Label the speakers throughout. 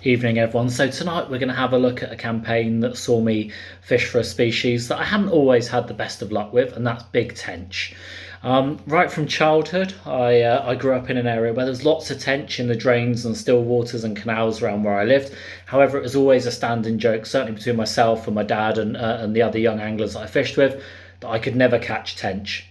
Speaker 1: Evening everyone. So tonight we're going to have a look at a campaign that saw me fish for a species that I haven't always had the best of luck with, and that's big tench. Right from childhood, I grew up in an area where there's lots of tench in the drains and still waters and canals around where I lived. However, it was always a standing joke, certainly between myself and my dad and the other young anglers that I fished with, that I could never catch tench.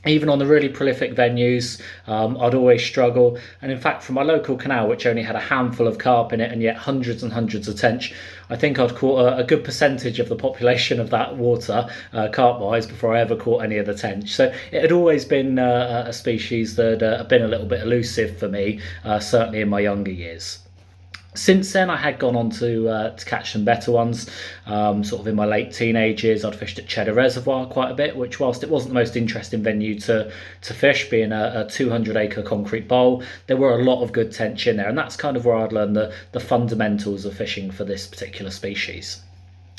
Speaker 1: Even on the really prolific venues, I'd always struggle. And in fact, from my local canal, which only had a handful of carp in it and yet hundreds and hundreds of tench, I think I'd caught a good percentage of the population of that water, carp-wise, before I ever caught any of the tench. So it had always been a species that had been a little bit elusive for me, certainly in my younger years. Since then, I had gone on to catch some better ones. Sort of in my late teenage years, I'd fished at Cheddar Reservoir quite a bit, which, whilst it wasn't the most interesting venue to fish, being a 200-acre concrete bowl, there were a lot of good tench in there, and that's kind of where I'd learned the fundamentals of fishing for this particular species.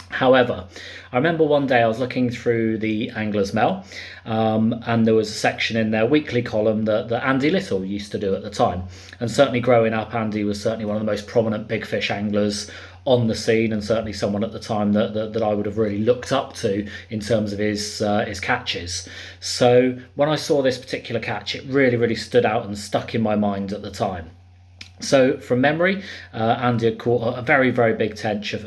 Speaker 1: However, I remember one day I was looking through the Angler's Mail, and there was a section in their weekly column that Andy Little used to do at the time. And certainly growing up, Andy was certainly one of the most prominent big fish anglers on the scene, and certainly someone at the time that I would have really looked up to in terms of his catches. So when I saw this particular catch, it really stood out and stuck in my mind at the time. So from memory, Andy had caught a very big tench, of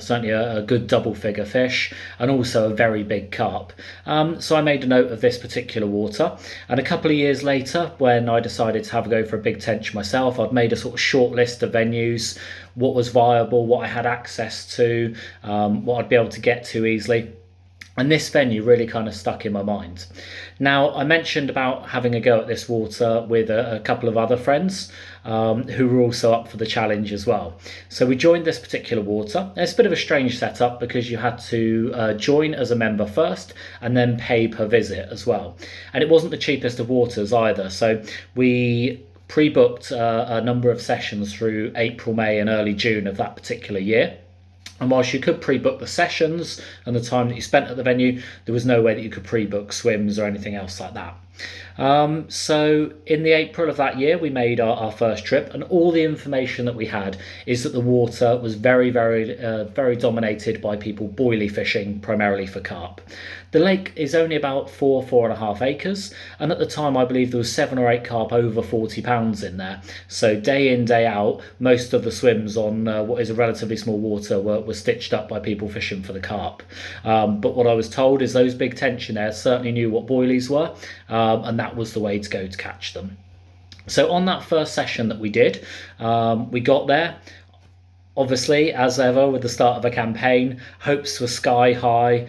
Speaker 1: certainly a good double figure fish, and also a very big carp. So I made a note of this particular water, and a couple of years later, when I decided to have a go for a big tench myself, I'd made a sort of short list of venues, what was viable, what I had access to, what I'd be able to get to easily. And this venue really kind of stuck in my mind. Now, I mentioned about having a go at this water with a couple of other friends who were also up for the challenge as well. So we joined this particular water. And it's a bit of a strange setup because you had to join as a member first and then pay per visit as well. And it wasn't the cheapest of waters either. So we pre-booked a number of sessions through April, May and early June of that particular year. And whilst you could pre-book the sessions and the time that you spent at the venue, there was no way that you could pre-book swims or anything else like that. So in the April of that year, we made our first trip, and all the information that we had is that the water was very dominated by people boilie fishing, primarily for carp. The lake is only about 4.5 acres, and at the time I believe there was 7 or 8 carp over 40 pounds in there. So day in, day out, most of the swims on what is a relatively small water were stitched up by people fishing for the carp. But what I was told is those big tench in there certainly knew what boilies were, and that was the way to go to catch them. So on that first session that we did, we got there. Obviously, as ever with the start of a campaign, hopes were sky high.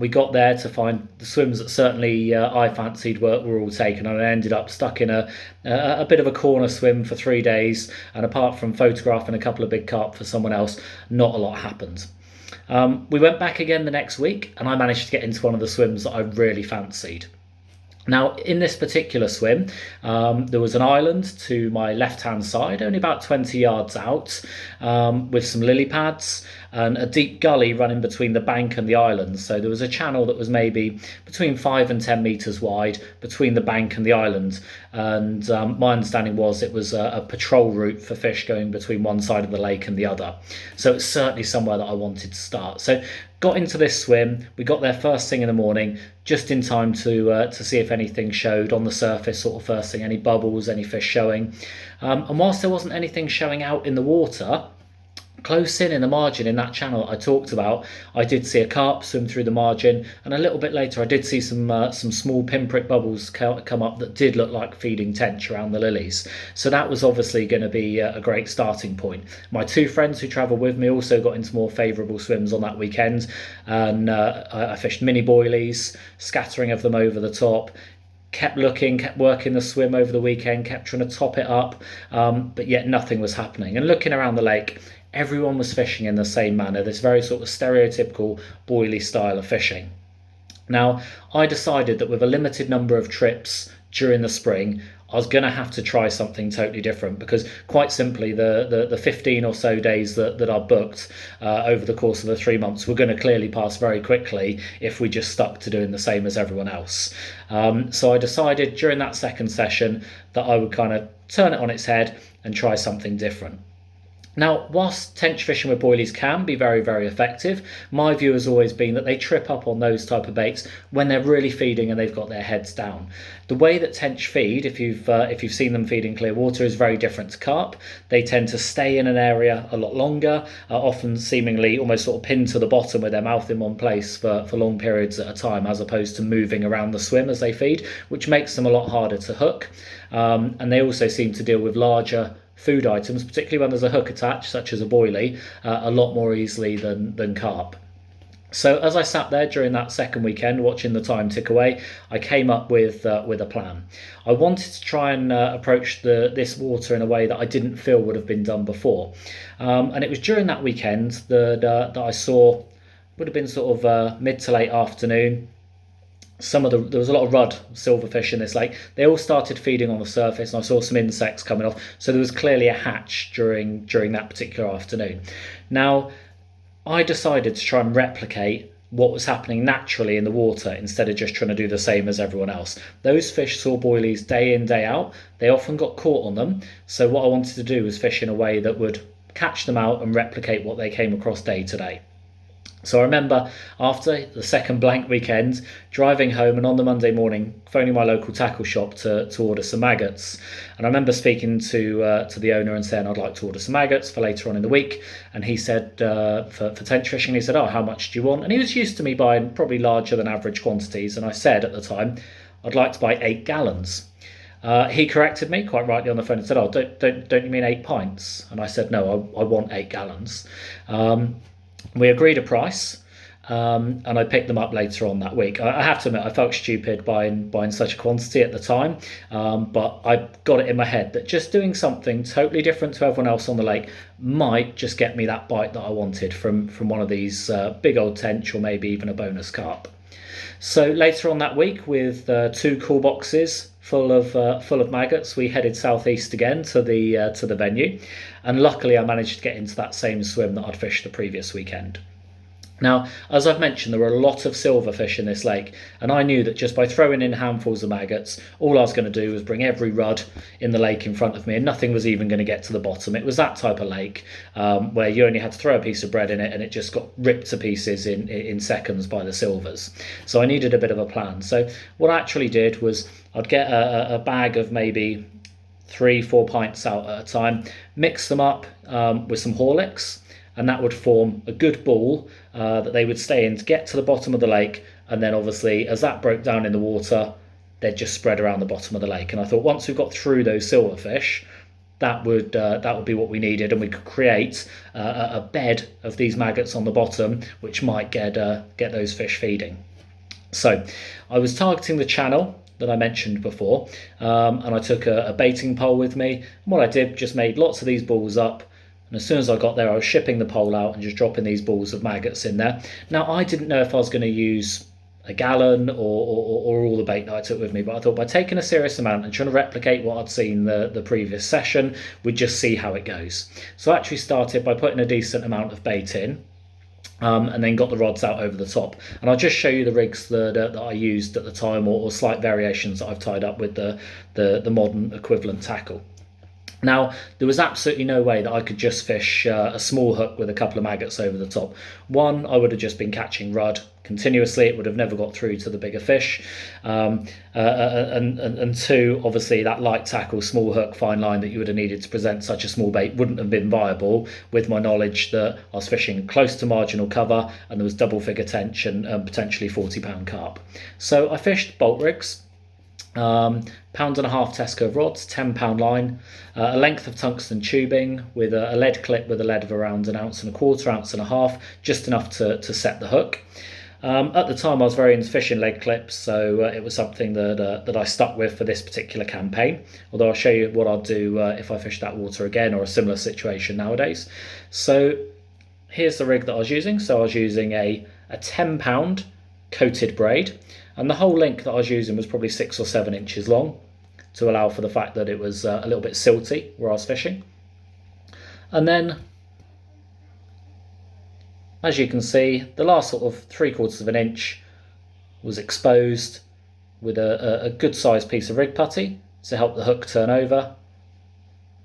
Speaker 1: We got there to find the swims that certainly I fancied were all taken, and I ended up stuck in a bit of a corner swim for 3 days, and apart from photographing a couple of big carp for someone else, not a lot happened. We went back again the next week, and I managed to get into one of the swims that I really fancied. Now, in this particular swim, there was an island to my left-hand side, only about 20 yards out, with some lily pads and a deep gully running between the bank and the island. So there was a channel that was maybe between 5 and 10 metres wide between the bank and the island. And my understanding was it was a patrol route for fish going between one side of the lake and the other. So it's certainly somewhere that I wanted to start. So got into this swim. We got there first thing in the morning, just in time to see if anything showed on the surface, sort of first thing, any bubbles, any fish showing. And whilst there wasn't anything showing out in the water, close in the margin in that channel I talked about, I did see a carp swim through the margin, and a little bit later I did see some small pinprick bubbles come up that did look like feeding tench around the lilies. So that was obviously going to be a great starting point. My 2 friends who travelled with me also got into more favourable swims on that weekend, and I fished mini boilies, scattering of them over the top. Kept looking, kept working the swim over the weekend, kept trying to top it up, but yet nothing was happening. And looking around the lake, everyone was fishing in the same manner, this very sort of stereotypical boilie style of fishing. Now, I decided that with a limited number of trips during the spring, I was going to have to try something totally different, because quite simply the 15 or so days that are booked over the course of the 3 months were going to clearly pass very quickly if we just stuck to doing the same as everyone else. So I decided during that second session that I would kind of turn it on its head and try something different. Now, whilst tench fishing with boilies can be very, very effective, my view has always been that they trip up on those type of baits when they're really feeding and they've got their heads down. The way that tench feed, if you've seen them feed in clear water, is very different to carp. They tend to stay in an area a lot longer, often seemingly almost sort of pinned to the bottom with their mouth in one place for long periods at a time, as opposed to moving around the swim as they feed, which makes them a lot harder to hook. And they also seem to deal with larger food items, particularly when there's a hook attached, such as a boilie, a lot more easily than carp. So as I sat there during that second weekend watching the time tick away, I came up with a plan. I wanted to try and approach this water in a way that I didn't feel would have been done before. And it was during that weekend that I saw, would have been sort of mid to late afternoon, there was a lot of rudd silverfish in this lake. They all started feeding on the surface, and I saw some insects coming off. So there was clearly a hatch during that particular afternoon. Now, I decided to try and replicate what was happening naturally in the water instead of just trying to do the same as everyone else. Those fish saw boilies day in, day out. They often got caught on them. So what I wanted to do was fish in a way that would catch them out and replicate what they came across day to day. So I remember after the second blank weekend, driving home and on the Monday morning, phoning my local tackle shop to order some maggots. And I remember speaking to the owner and saying I'd like to order some maggots for later on in the week. And he said, for tench fishing, he said, oh, how much do you want? And he was used to me buying probably larger than average quantities. And I said at the time, I'd like to buy 8 gallons. He corrected me quite rightly on the phone and said, oh, don't you mean 8 pints? And I said, no, I want 8 gallons. We agreed a price, and I picked them up later on that week. I have to admit, I felt stupid buying such a quantity at the time, but I got it in my head that just doing something totally different to everyone else on the lake might just get me that bite that I wanted from one of these big old tench or maybe even a bonus carp. So later on that week, with 2 cool boxes full of maggots, we headed southeast again to the venue, and luckily I managed to get into that same swim that I'd fished the previous weekend. Now, as I've mentioned, there were a lot of silverfish in this lake, and I knew that just by throwing in handfuls of maggots, all I was going to do was bring every rudd in the lake in front of me, and nothing was even going to get to the bottom. It was that type of lake where you only had to throw a piece of bread in it, and it just got ripped to pieces in seconds by the silvers. So I needed a bit of a plan. So what I actually did was I'd get a bag of maybe 3-4 pints out at a time, mix them up with some Horlicks, and that would form a good ball that they would stay in to get to the bottom of the lake. And then obviously as that broke down in the water, they'd just spread around the bottom of the lake. And I thought once we've got through those silverfish, that would be what we needed, and we could create a bed of these maggots on the bottom, which might get those fish feeding. So I was targeting the channel that I mentioned before, and I took a baiting pole with me. And what I did, just made lots of these balls up. And as soon as I got there, I was shipping the pole out and just dropping these balls of maggots in there. Now, I didn't know if I was going to use a gallon or all the bait that I took with me, but I thought by taking a serious amount and trying to replicate what I'd seen the previous session, we'd just see how it goes. So I actually started by putting a decent amount of bait in, and then got the rods out over the top. And I'll just show you the rigs that I used at the time, or slight variations that I've tied up with the modern equivalent tackle. Now, there was absolutely no way that I could just fish a small hook with a couple of maggots over the top. One, I would have just been catching rudd continuously. It would have never got through to the bigger fish. And two, obviously that light tackle, small hook, fine line that you would have needed to present such a small bait wouldn't have been viable with my knowledge that I was fishing close to marginal cover and there was double figure tench and potentially 40-pound carp. So I fished bolt rigs. £1.5 Tesco rods, £10 line, a length of tungsten tubing with a lead clip with a lead of around 1.25 ounces, just enough to set the hook. At the time I was very into fishing lead clips, so it was something that I stuck with for this particular campaign, although I'll show you what I'll do if I fish that water again or a similar situation nowadays. So here's the rig that I was using. So I was using a 10-pound coated braid, and the whole length that I was using was probably 6 or 7 inches long to allow for the fact that it was a little bit silty where I was fishing. And then, as you can see, the last sort of 3/4 of an inch was exposed with a good sized piece of rig putty to help the hook turn over,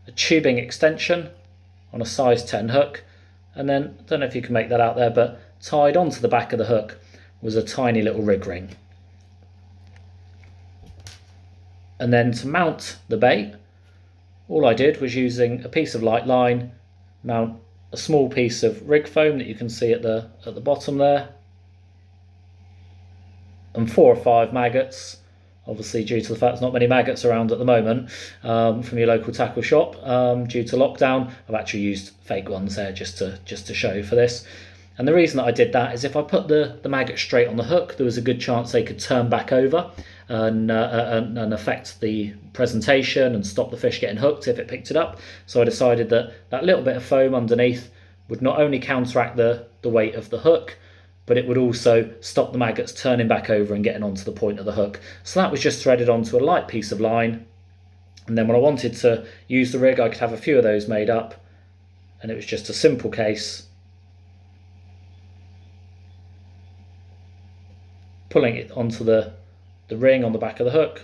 Speaker 1: a tubing extension on a size 10 hook, and then, I don't know if you can make that out there, but tied onto the back of the hook was a tiny little rig ring. And then to mount the bait, all I did was, using a piece of light line, mount a small piece of rig foam that you can see at the bottom there, and 4 or 5 maggots. Obviously, due to the fact there's not many maggots around at the moment, from your local tackle shop, due to lockdown, I've actually used fake ones there just to show for this. And the reason that I did that is, if I put the maggot straight on the hook, there was a good chance they could turn back over and affect the presentation and stop the fish getting hooked if it picked it up. So I decided that that little bit of foam underneath would not only counteract the weight of the hook, but it would also stop the maggots turning back over and getting onto the point of the hook. So that was just threaded onto a light piece of line. And then when I wanted to use the rig, I could have a few of those made up, and it was just a simple case pulling it onto the ring on the back of the hook,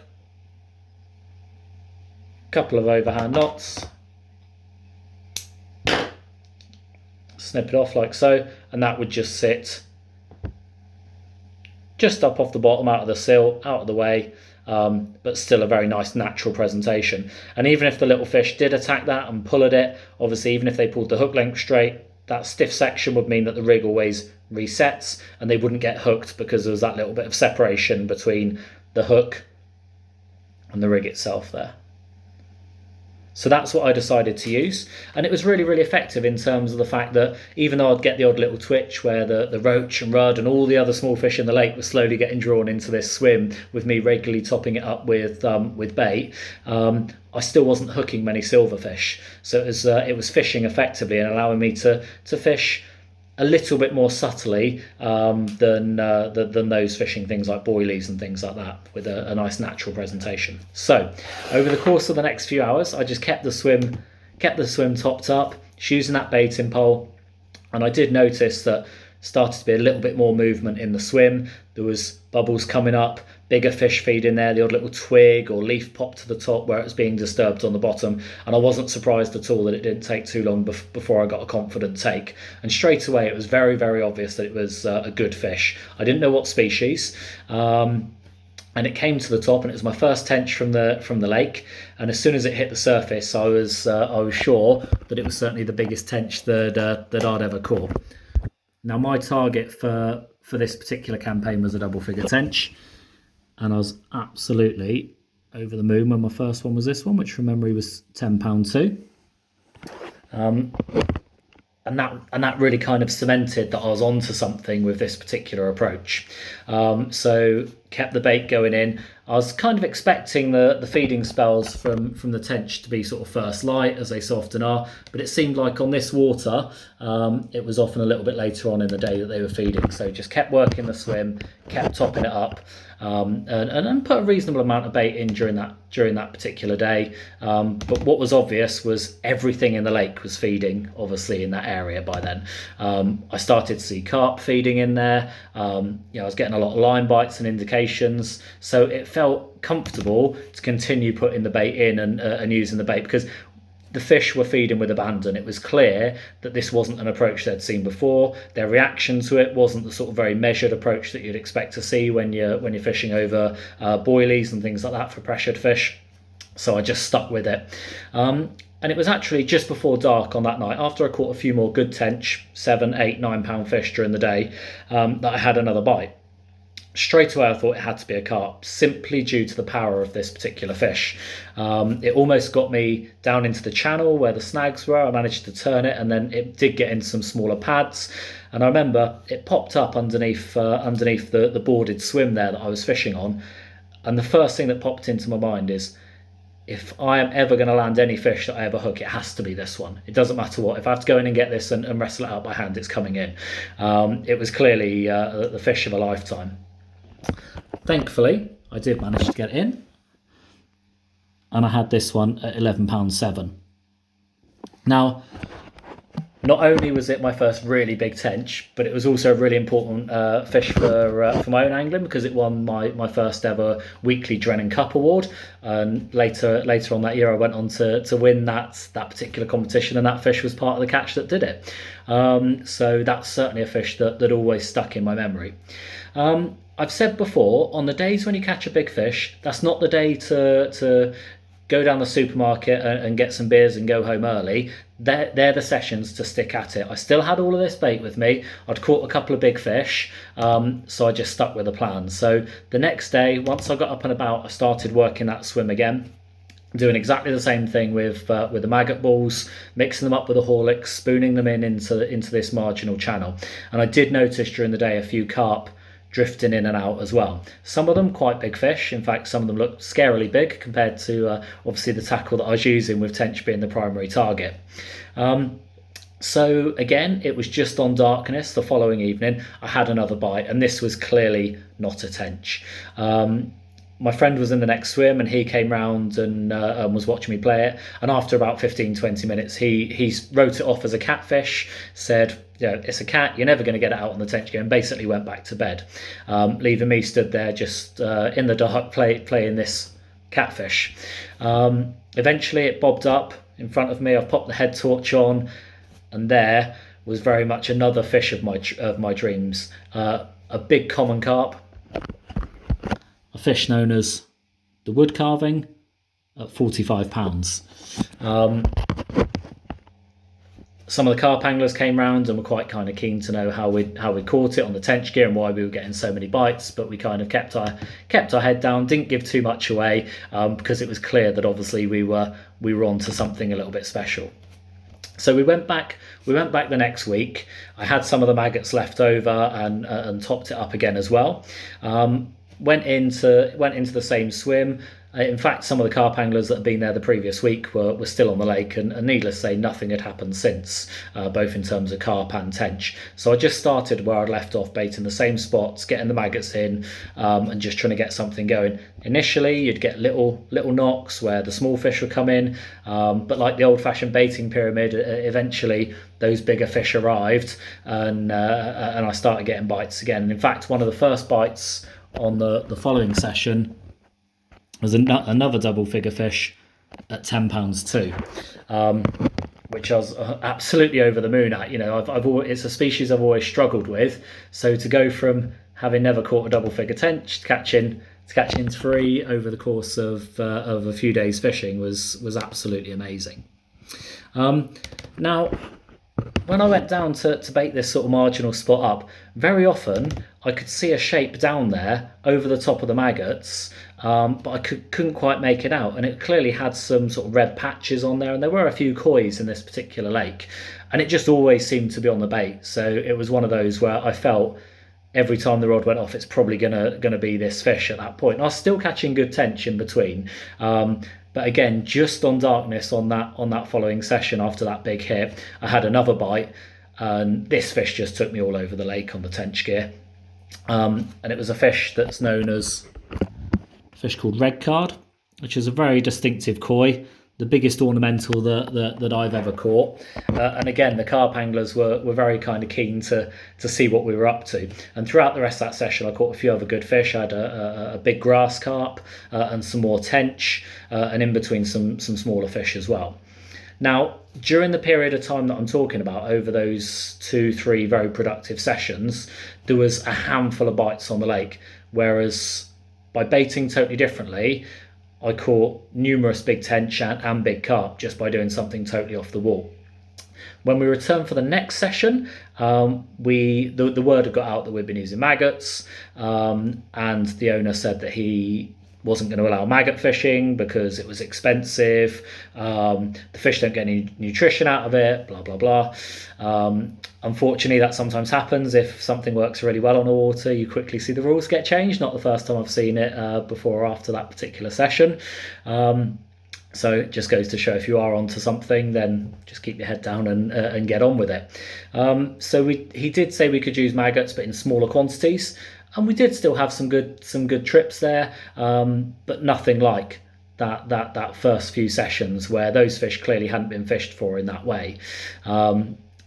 Speaker 1: a couple of overhand knots, snip it off like so, and that would just sit just up off the bottom, out of the sill, out of the way, but still a very nice natural presentation. And even if the little fish did attack that and pull at it, obviously even if they pulled the hook length straight, that stiff section would mean that the rig always resets and they wouldn't get hooked, because there was that little bit of separation between the hook and the rig itself there. So that's what I decided to use, and it was really, really effective in terms of the fact that even though I'd get the odd little twitch where the roach and rudd and all the other small fish in the lake were slowly getting drawn into this swim with me regularly topping it up with bait, I still wasn't hooking many silverfish. So it was fishing effectively and allowing me to fish a little bit more subtly than those fishing things like boilies and things like that, with a nice natural presentation. So over the course of the next few hours, I just kept the swim topped up, just using that baiting pole, and I did notice that started to be a little bit more movement in the swim. There was bubbles coming up, bigger fish feeding there, the odd little twig or leaf popped to the top where it was being disturbed on the bottom, and I wasn't surprised at all that it didn't take too long before I got a confident take. And straight away it was very, very obvious that it was a good fish. I didn't know what species, and it came to the top, and it was my first tench from the lake. And as soon as it hit the surface, I was sure that it was certainly the biggest tench that I'd ever caught. Now my target for this particular campaign was a double figure tench, and I was absolutely over the moon when my first one was this one, which from memory was £10 too. And that really kind of cemented that I was onto something with this particular approach. So kept the bait going in. I was kind of expecting the feeding spells from the tench to be sort of first light, as they so often are, but it seemed like on this water it was often a little bit later on in the day that they were feeding. So just kept working the swim, kept topping it up, and put a reasonable amount of bait in during that particular day. But what was obvious was everything in the lake was feeding, obviously, in that area by then. I started to see carp feeding in there. I was getting a lot of line bites and indications, so it felt comfortable to continue putting the bait in and using the bait, because the fish were feeding with abandon. It was clear that this wasn't an approach they'd seen before. Their reaction to it wasn't the sort of very measured approach that you'd expect to see when you're fishing over boilies and things like that for pressured fish. So I just stuck with it. And it was actually just before dark on that night, after I caught a few more good tench, 7, 8, 9 pound fish during the day, that I had another bite. Straight away I thought it had to be a carp, simply due to the power of this particular fish. It almost got me down into the channel where the snags were. I managed to turn it, and then it did get into some smaller pads. And I remember it popped up underneath the boarded swim there that I was fishing on. And the first thing that popped into my mind is, if I am ever going to land any fish that I ever hook, it has to be this one. It doesn't matter what. If I have to go in and get this and wrestle it out by hand, it's coming in. It was clearly the fish of a lifetime. Thankfully, I did manage to get in, and I had this one at £11.7. Now not only was it my first really big tench, but it was also a really important fish for my own angling, because it won my first ever weekly Drennan Cup award. And later on that year, I went on to win that particular competition, and that fish was part of the catch that did it. So that's certainly a fish that always stuck in my memory. I've said before, on the days when you catch a big fish, that's not the day to go down the supermarket and get some beers and go home early. They're the sessions to stick at it. I still had all of this bait with me. I'd caught a couple of big fish, so I just stuck with the plan. So the next day, once I got up and about, I started working that swim again, doing exactly the same thing with the maggot balls, mixing them up with the Horlicks, spooning them into this marginal channel. And I did notice during the day a few carp drifting in and out as well. Some of them quite big fish. In fact, some of them looked scarily big compared to obviously the tackle that I was using, with tench being the primary target. So again, it was just on darkness the following evening. I had another bite, and this was clearly not a tench. My friend was in the next swim, and he came round and was watching me play it. And after about 15-20 minutes, he wrote it off as a catfish, said, it's a cat, you're never going to get it out on the tench again, and basically went back to bed, leaving me stood there just in the dark playing this catfish. Eventually it bobbed up in front of me. I've popped the head torch on, and there was very much another fish of my dreams, a big common carp, a fish known as the wood carving, at 45 pounds. Some of the carp anglers came round and were quite kind of keen to know how we caught it on the tench gear and why we were getting so many bites, but we kind of kept our head down, didn't give too much away, because it was clear that obviously we were on to something a little bit special. So we went back the next week. I had some of the maggots left over and topped it up again as well. Went into the same swim. In fact, some of the carp anglers that had been there the previous week were still on the lake, and needless to say, nothing had happened since, both in terms of carp and tench. So I just started where I'd left off, baiting the same spots, getting the maggots in, and just trying to get something going. Initially, you'd get little knocks where the small fish would come in, but like the old-fashioned baiting pyramid, eventually those bigger fish arrived, and I started getting bites again. And in fact, one of the first bites on the following session was another double figure fish at £10 too, which I was absolutely over the moon at. It's a species I've always struggled with, so to go from having never caught a double figure tench to catching 3 over the course of a few days fishing was absolutely amazing. Now, when I went down to bait this sort of marginal spot up, very often I could see a shape down there over the top of the maggots, but I couldn't quite make it out, and it clearly had some sort of red patches on there, and there were a few kois in this particular lake, and it just always seemed to be on the bait. So it was one of those where I felt every time the rod went off, it's probably gonna be this fish at that point. And I was still catching good tench in between, but again, just on darkness on that following session after that big hit, I had another bite, and this fish just took me all over the lake on the tench gear. And it was a fish that's known as a fish called red card, which is a very distinctive koi, the biggest ornamental that I've ever caught. And again, the carp anglers were very kind of keen to see what we were up to. And throughout the rest of that session, I caught a few other good fish. I had a big grass carp and some more tench, and in between some smaller fish as well. Now, during the period of time that I'm talking about, over those 2-3 very productive sessions, there was a handful of bites on the lake, whereas by baiting totally differently, I caught numerous big tench and big carp just by doing something totally off the wall. When we returned for the next session, the word had got out that we'd been using maggots, and the owner said that he wasn't going to allow maggot fishing because it was expensive. The fish don't get any nutrition out of it, blah, blah, blah. Unfortunately, that sometimes happens. If something works really well on the water, you quickly see the rules get changed. Not the first time I've seen it before or after that particular session. So it just goes to show, if you are onto something, then just keep your head down and get on with it. So he did say we could use maggots, but in smaller quantities. And we did still have some good trips there, but nothing like that first few sessions where those fish clearly hadn't been fished for in that way.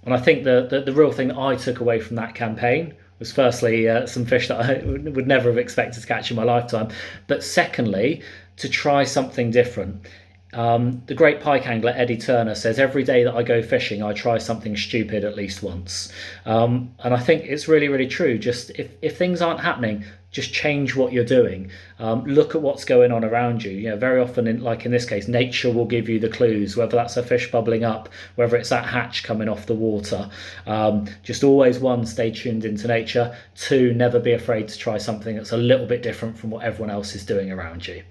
Speaker 1: And I think the real thing that I took away from that campaign was firstly some fish that I would never have expected to catch in my lifetime, but secondly, to try something different. The great pike angler Eddie Turner says every day that I go fishing, I try something stupid at least once. And I think it's really, really true. Just if things aren't happening, just change what you're doing. Look at what's going on around you. You know, very often, like in this case, nature will give you the clues, whether that's a fish bubbling up, whether it's that hatch coming off the water. Just always, one, stay tuned into nature. Two, never be afraid to try something that's a little bit different from what everyone else is doing around you.